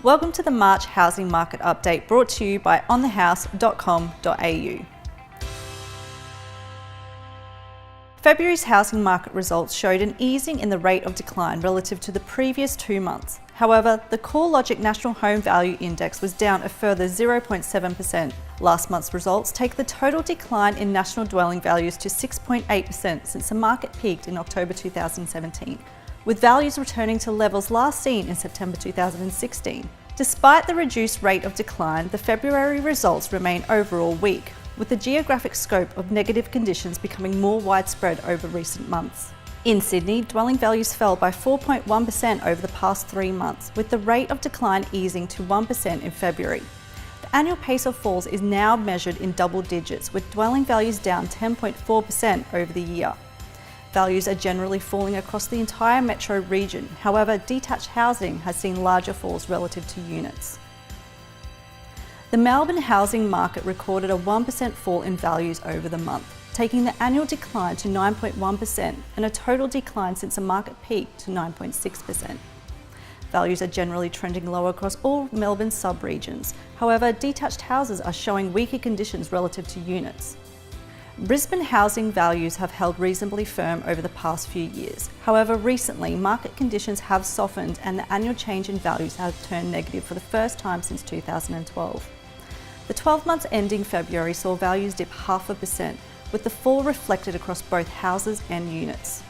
Welcome to the March housing market update brought to you by onthehouse.com.au. February's housing market results showed an easing in the rate of decline relative to the previous 2 months. However, the CoreLogic National Home Value Index was down a further 0.7%. Last month's results take the total decline in national dwelling values to 6.8% since the market peaked in October 2017, with values returning to levels last seen in September 2016. Despite the reduced rate of decline, the February results remain overall weak, with the geographic scope of negative conditions becoming more widespread over recent months. In Sydney, dwelling values fell by 4.1% over the past 3 months, with the rate of decline easing to 1% in February. The annual pace of falls is now measured in double digits, with dwelling values down 10.4% over the year. Values are generally falling across the entire metro region. However, detached housing has seen larger falls relative to units. The Melbourne housing market recorded a 1% fall in values over the month, taking the annual decline to 9.1% and a total decline since the market peaked to 9.6%. Values are generally trending lower across all Melbourne sub-regions. However, detached houses are showing weaker conditions relative to units. Brisbane housing values have held reasonably firm over the past few years. However, recently, market conditions have softened and the annual change in values has turned negative for the first time since 2012. The 12 months ending February saw values dip 0.5%, with the fall reflected across both houses and units.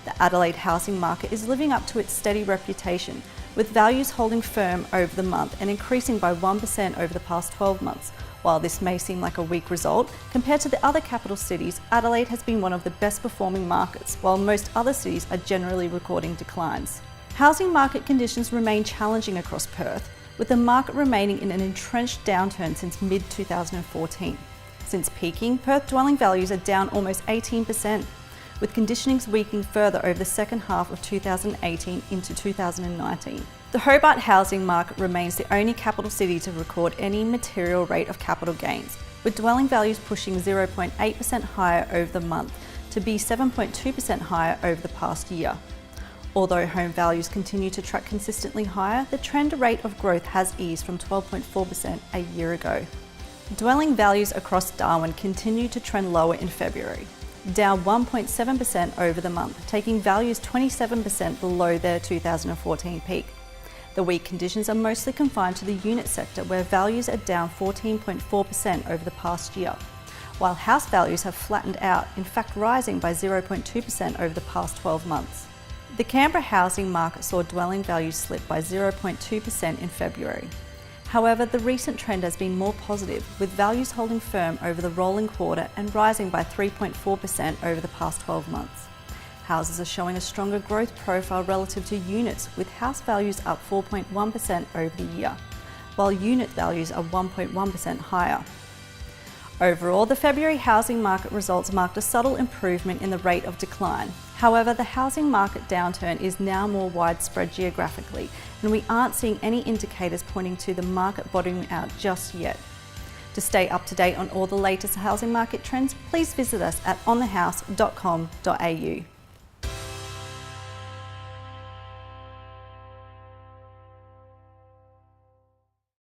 The Adelaide housing market is living up to its steady reputation, with values holding firm over the month and increasing by 1% over the past 12 months. While this may seem like a weak result, compared to the other capital cities, Adelaide has been one of the best performing markets, while most other cities are generally recording declines. Housing market conditions remain challenging across Perth, with the market remaining in an entrenched downturn since mid-2014. Since peaking, Perth dwelling values are down almost 18%, with conditionings weakening further over the second half of 2018 into 2019. The Hobart housing market remains the only capital city to record any material rate of capital gains, with dwelling values pushing 0.8% higher over the month to be 7.2% higher over the past year. Although home values continue to track consistently higher, the trend rate of growth has eased from 12.4% a year ago. Dwelling values across Darwin continue to trend lower in February, down 1.7% over the month, taking values 27% below their 2014 peak. The weak conditions are mostly confined to the unit sector, where values are down 14.4% over the past year, while house values have flattened out, in fact rising by 0.2% over the past 12 months. The Canberra housing market saw dwelling values slip by 0.2% in February. However, the recent trend has been more positive, with values holding firm over the rolling quarter and rising by 3.4% over the past 12 months. Houses are showing a stronger growth profile relative to units, with house values up 4.1% over the year, while unit values are 1.1% higher. Overall, the February housing market results marked a subtle improvement in the rate of decline. However, the housing market downturn is now more widespread geographically, and we aren't seeing any indicators pointing to the market bottoming out just yet. To stay up to date on all the latest housing market trends, please visit us at onthehouse.com.au.